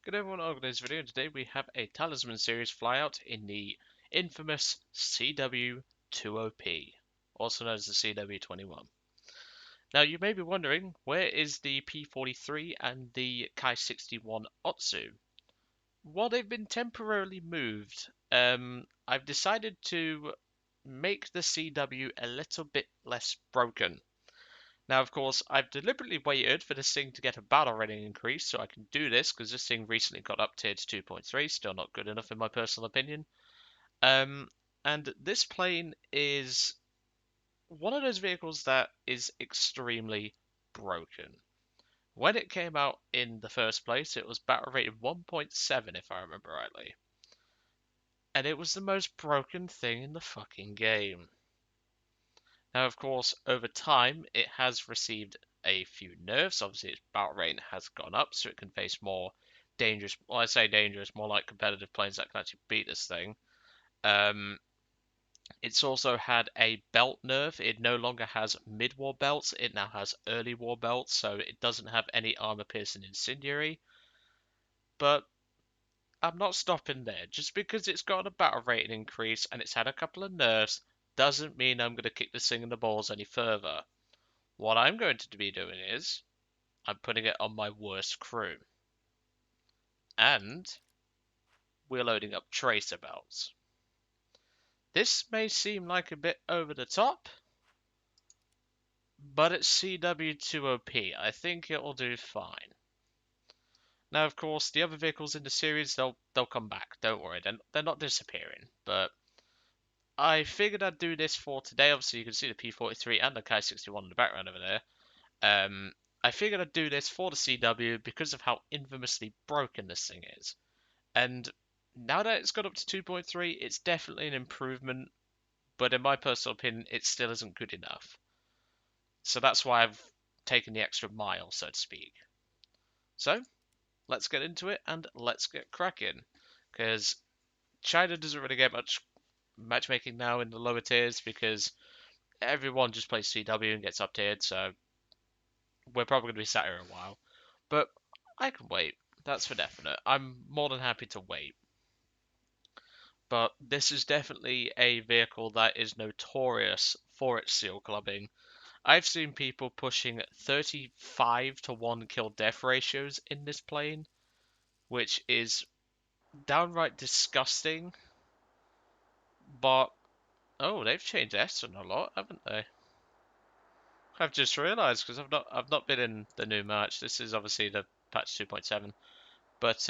Good everyone, welcome to this video. Today we have a Talisman Series flyout in the infamous CW-20P, also known as the CW-21. Now you may be wondering, where is the P43 and the Kai-61 Otsu? Well, they've been temporarily moved. I've decided to make the CW a little bit less broken. Now, of course, I've deliberately waited for this thing to get a battle rating increase so I can do this, because this thing recently got uptier to 2.3, still not good enough in my personal opinion. And this plane is one of those vehicles that is extremely broken. When it came out in the first place, it was battle rated 1.7 if I remember rightly. And it was the most broken thing in the fucking game. Now, of course, over time, it has received a few nerfs. Obviously, its battle rate has gone up, so it can face more dangerous, well, I say dangerous, more like competitive planes that can actually beat this thing. Um, it's also had a belt nerf. It no longer has mid-war belts, it now has early war belts, so it doesn't have any armor-piercing incendiary. But I'm not stopping there. Just because it's got a battle rating increase and it's had a couple of nerfs doesn't mean I'm going to kick this thing in the balls any further. What I'm going to be doing is, I'm putting it on my worst crew. And we're loading up tracer belts. This may seem like a bit over the top, but it's CW2OP. I think it'll do fine. Now, of course, the other vehicles in the series, they'll come back. Don't worry, they're not disappearing. But I figured I'd do this for today. Obviously, you can see the P43 and the Kai-61 in the background over there. I figured I'd do this for the CW because of how infamously broken this thing is. And now that it's got up to 2.3, it's definitely an improvement, but in my personal opinion, it still isn't good enough. So that's why I've taken the extra mile, so to speak. So, let's get into it and let's get cracking. Because China doesn't really get much matchmaking now in the lower tiers because everyone just plays CW and gets up tiered, so we're probably going to be sat here a while. But I can wait, that's for definite. I'm more than happy to wait. But this is definitely a vehicle that is notorious for its seal clubbing. I've seen people pushing 35 to 1 kill death ratios in this plane, which is downright disgusting. But oh, they've changed Essen a lot, haven't they? I've just realised because I've not been in the new match. This is obviously the patch 2.7, but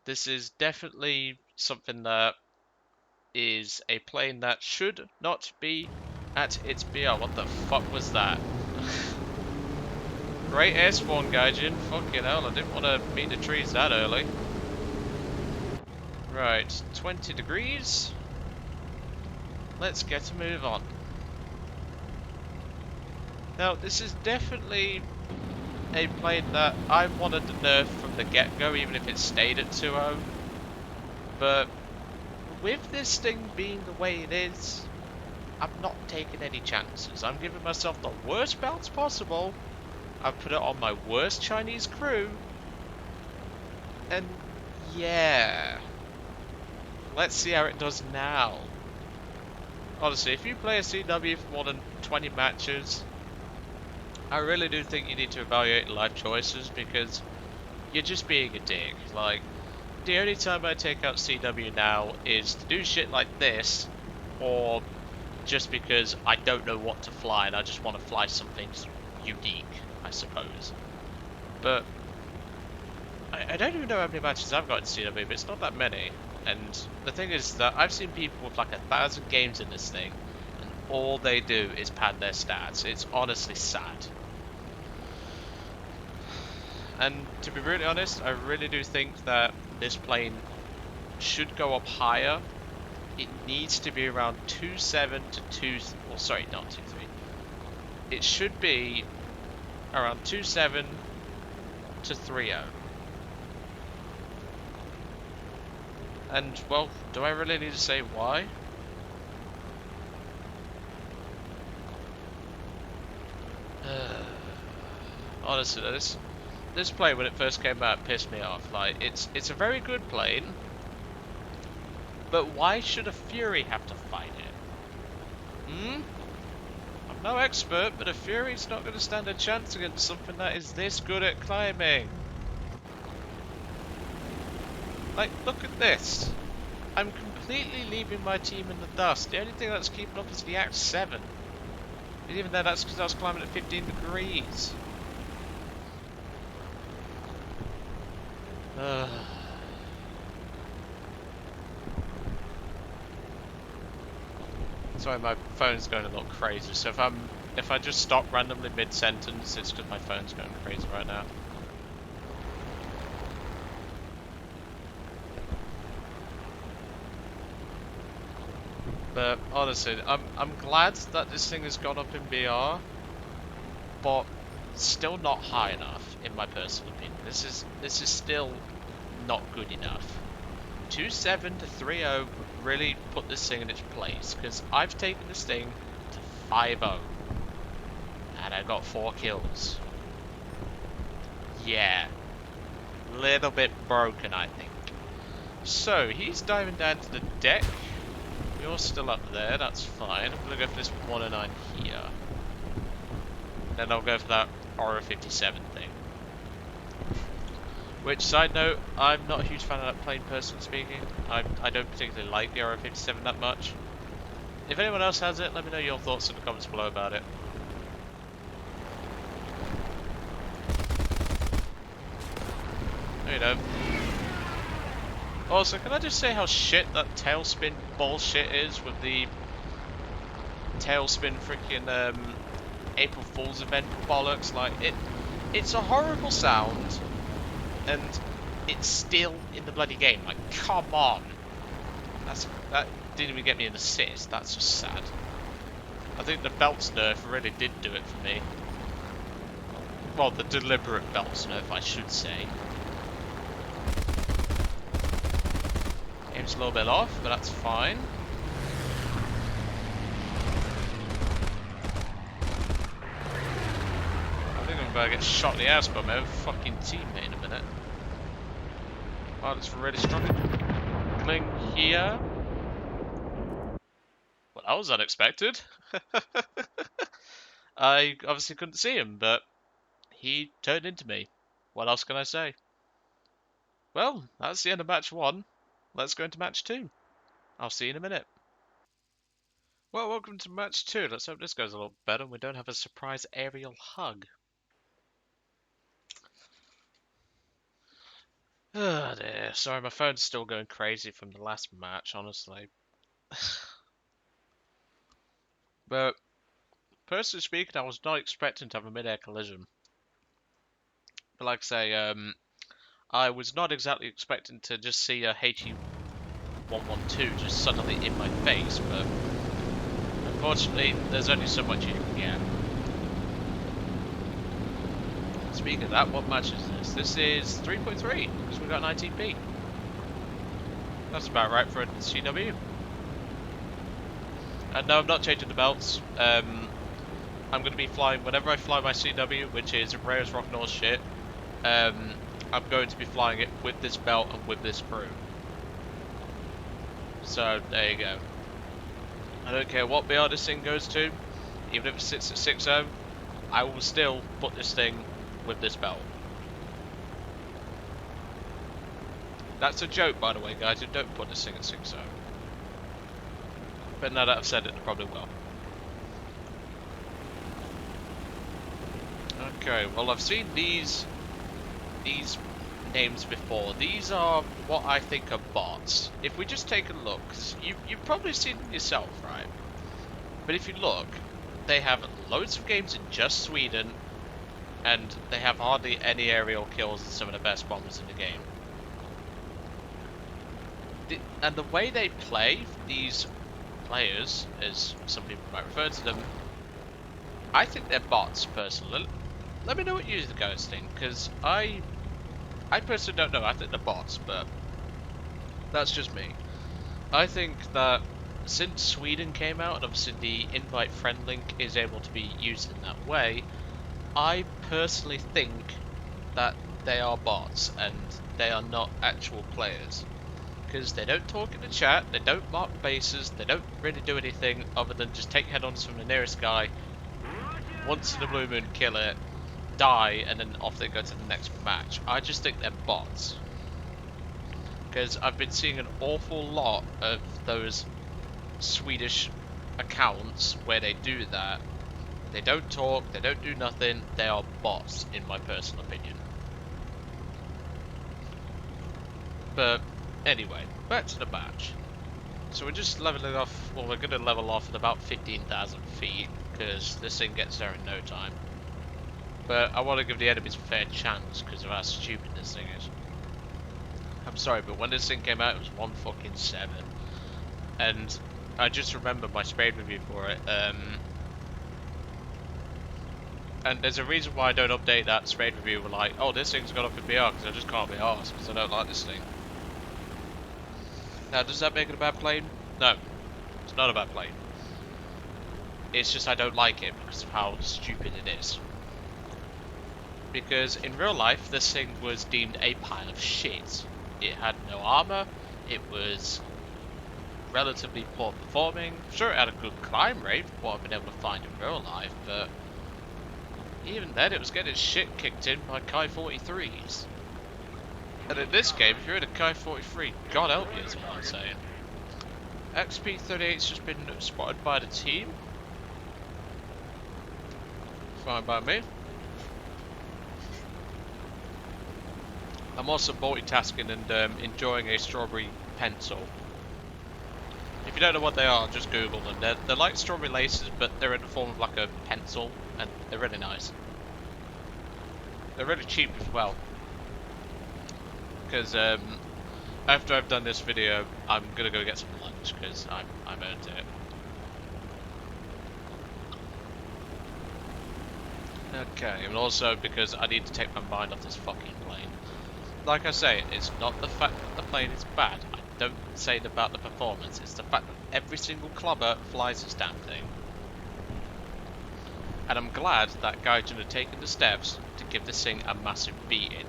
this is definitely something that is a plane that should not be at its BR. What the fuck was that? Great air spawn, Gaijin. Fucking hell, I didn't want to meet the trees that early. Right, 20 degrees. Let's get a move on. Now, this is definitely a plane that I wanted to nerf from the get-go, even if it stayed at 2.0. But with this thing being the way it is, I'm not taking any chances. I'm giving myself the worst bounce possible. I've put it on my worst Chinese crew. And yeah. Let's see how it does now. Honestly, if you play a CW for more than 20 matches, I really do think you need to evaluate life choices because you're just being a dick. Like, the only time I take out CW now is to do shit like this, or just because I don't know what to fly and I just want to fly something unique, I suppose. But I don't even know how many matches I've got in CW, but it's not that many. And the thing is that I've seen people with like 1,000 games in this thing, and all they do is pad their stats. It's honestly sad. And to be really honest, I really do think that this plane should go up higher. It needs to be around 2.7 to 2... Well, sorry, not 2.3. It should be around 2.7 to 3.0. And, well, do I really need to say why? Honestly, this plane when it first came out pissed me off. Like, it's a very good plane, but why should a Fury have to fight it? Hmm? I'm no expert, but a Fury's not going to stand a chance against something that is this good at climbing. Like, look at this. I'm completely leaving my team in the dust. The only thing that's keeping up is the Act 7. And even then, that's because I was climbing at 15 degrees. Sorry, my phone's going a little crazy. So if I just stop randomly mid-sentence, it's because my phone's going crazy right now. But honestly, I'm glad that this thing has gone up in BR, but still not high enough in my personal opinion. This is still not good enough. 2.7 to 3.0 would really put this thing in its place, because I've taken this thing to 5.0 and I got 4 kills. Yeah, little bit broken, I think. So he's diving down to the deck. You're still up there, that's fine. I'm gonna go for this 109 here. Then I'll go for that Aura 57 thing. Which, side note, I'm not a huge fan of that plane, personally speaking. I don't particularly like the Aura 57 that much. If anyone else has it, let me know your thoughts in the comments below about it. There you go. Also, can I just say how shit that tailspin bullshit is with the tailspin freaking April Fool's event bollocks? Like, it's a horrible sound, and it's still in the bloody game. Like, come on. That didn't even get me an assist. That's just sad. I think the belts nerf really did do it for me. Well, the deliberate belts nerf, I should say. Aim's a little bit off, but that's fine. I think I'm about to get shot in the ass by my own fucking teammate in a minute. Wow, it's really struggling here. Well, that was unexpected. I obviously couldn't see him, but he turned into me. What else can I say? Well, that's the end of match 1. Let's go into match 2. I'll see you in a minute. Well, welcome to match 2. Let's hope this goes a little better and we don't have a surprise aerial hug. Oh dear. Sorry, my phone's still going crazy from the last match, honestly. But, personally speaking, I was not expecting to have a mid-air collision. But like I say, I was not exactly expecting to just see a HE112 just suddenly in my face, but unfortunately, there's only so much you can get. Speaking of that, what match is this? This is 3.3, because we got 19p. That's about right for a CW. And no, I'm not changing the belts. I'm going to be flying, whenever I fly my CW, which is Reyes Rock North shit, I'm going to be flying it with this belt and with this crew. So, there you go. I don't care what BR this thing goes to, even if it sits at 6.0, I will still put this thing with this belt. That's a joke, by the way, guys. Don't put this thing at 6.0. But now that I've said it, I probably will. Okay, well, I've seen these names before. These are what I think are bots. If we just take a look, because you've probably seen them yourself, right? But if you look, they have loads of games in just Sweden, and they have hardly any aerial kills and some of the best bombers in the game. And the way they play, these players, as some people might refer to them, I think they're bots, personally. Let me know what you guys think, because I personally don't know. I think they're bots, but that's just me. I think that since Sweden came out, and obviously the invite friend link is able to be used in that way, I personally think that they are bots and they are not actual players. Because they don't talk in the chat, they don't mark bases, they don't really do anything other than just take head-ons from the nearest guy, once in a blue moon kill it, die, and then off they go to the next match. I just think they're bots. Because I've been seeing an awful lot of those Swedish accounts where they do that. They don't talk, they don't do nothing, they are bots, in my personal opinion. But anyway, back to the match. So we're just leveling off, well, we're going to level off at about 15,000 feet, because this thing gets there in no time. But I want to give the enemies a fair chance, because of how stupid this thing is. I'm sorry, but when this thing came out, it was 1.7. And I just remember my sprayed review for it. And there's a reason why I don't update that sprayed review. We're like, oh, this thing's gone up in BR, because I just can't be arsed, because I don't like this thing. Now, does that make it a bad plane? No, it's not a bad plane. It's just I don't like it because of how stupid it is. Because in real life, this thing was deemed a pile of shit. It had no armor, it was relatively poor performing. Sure, it had a good climb rate for what I've been able to find in real life, but even then it was getting shit kicked in by Kai 43s. And in this game, if you're in a Kai 43, God help you is what I'm saying. XP38's just been spotted by the team. Fine by me. I'm also multitasking and enjoying a strawberry pencil. If you don't know what they are, just Google them. They're like strawberry laces, but they're in the form of like a pencil, and they're really nice. They're really cheap as well. Because after I've done this video, I'm gonna go get some lunch because I'm earned it. Okay, and also because I need to take my mind off this fucking plane. Like I say, it's not the fact that the plane is bad. I don't say it about the performance. It's the fact that every single clubber flies this damn thing. And I'm glad that Gaijin had taken the steps to give this thing a massive beating.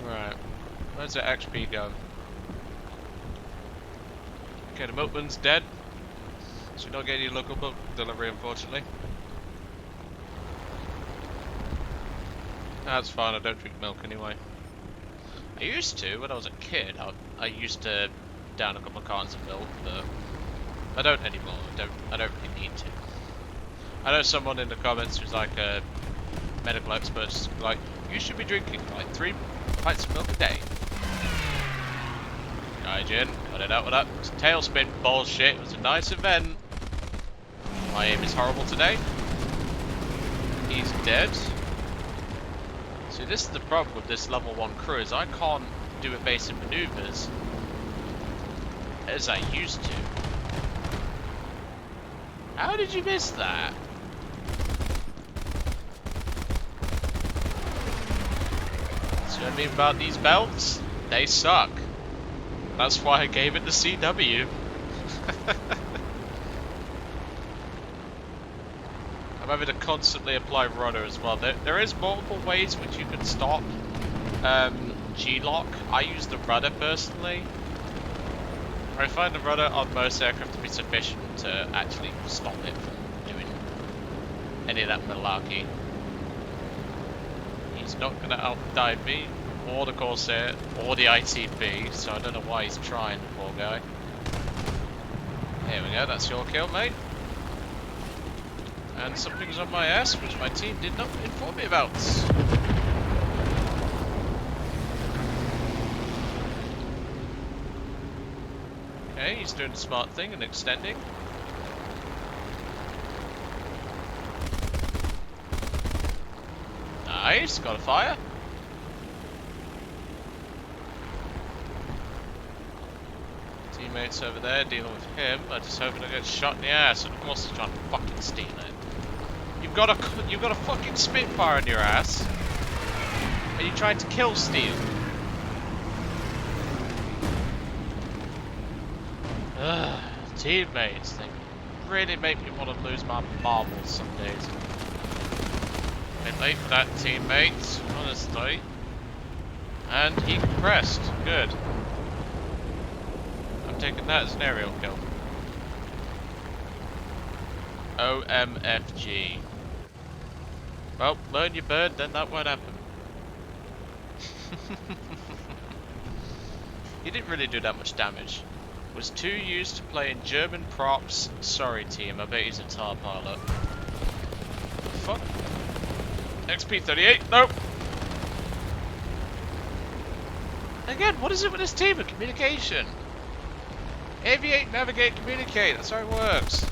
Right, where's the XP go? Okay, the milkman's dead, so we don't get any local milk delivery, unfortunately. That's fine, I don't drink milk anyway. I used to, when I was a kid, I used to down a couple of cartons of milk, but I don't anymore. I don't really need to. I know someone in the comments who's like a medical expert, like, you should be drinking like 3 pints of milk a day. Gaijin, cut it out with that tailspin bullshit. It was a nice event. My aim is horrible today. He's dead. See, this is the problem with this level 1 crew, is I can't do evasive maneuvers as I used to. How did you miss that? See what I mean about these belts? They suck. That's why I gave it the CW. I'm having to constantly apply rudder as well. There is multiple ways which you can stop G-lock. I use the rudder personally. I find the rudder on most aircraft to be sufficient to actually stop it from doing any of that malarkey. He's not going to outdive me, or the Corsair, or the ITB, so I don't know why he's trying, poor guy. Here we go, that's your kill, mate. And something's on my ass, which my team did not inform me about. Okay, he's doing the smart thing and extending. Nice, got a fire. Teammates over there dealing with him. I just hoping I get shot in the ass, and of course he's trying to fucking steal it. You've got a fucking Spitfire in your ass. Are you trying to kill steal? Teammates, they really make me want to lose my marbles some days. Wait for that, teammates. Honestly. And he compressed. Good. I'm taking that as an aerial kill. OMFG. Well, learn your bird, then that won't happen. He didn't really do that much damage. Was too used to playing German props. Sorry team, I bet he's a tar pilot. Fuck. XP38, nope. Again, what is it with this team of communication? Aviate, navigate, communicate, that's how it works.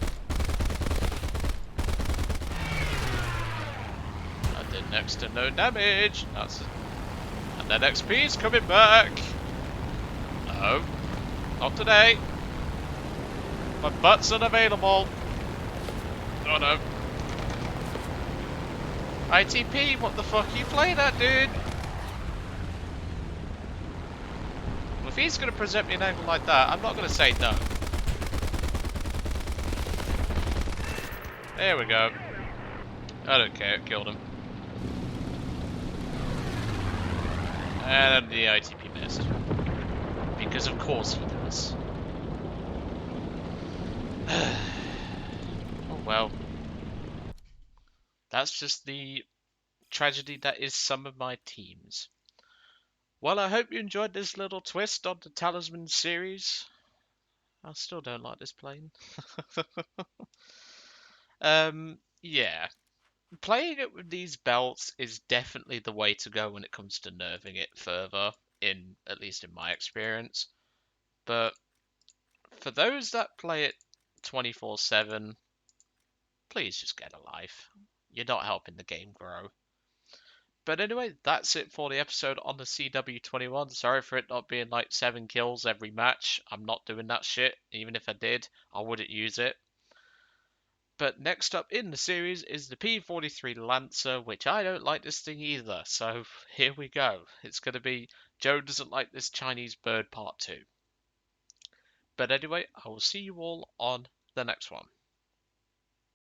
I did next to no damage. And then XP's coming back. No, not today. My butt's unavailable. Oh no. ITP, what the fuck are you playing at, dude? Well, if he's gonna present me an angle like that, I'm not gonna say no. There we go. I don't care, it killed him. And then the ITP missed. Because of course he does. Oh well. That's just the tragedy that is some of my teams. Well, I hope you enjoyed this little twist on the Talisman series. I still don't like this plane. Yeah. Playing it with these belts is definitely the way to go when it comes to nerfing it further, at least in my experience. But for those that play it 24/7, please just get a life. You're not helping the game grow. But anyway, that's it for the episode on the CW-21. Sorry for it not being like 7 kills every match. I'm not doing that shit. Even if I did, I wouldn't use it. But next up in the series is the P-43 Lancer, which I don't like this thing either. So here we go. It's going to be Joe doesn't like this Chinese bird part 2. But anyway, I will see you all on the next one.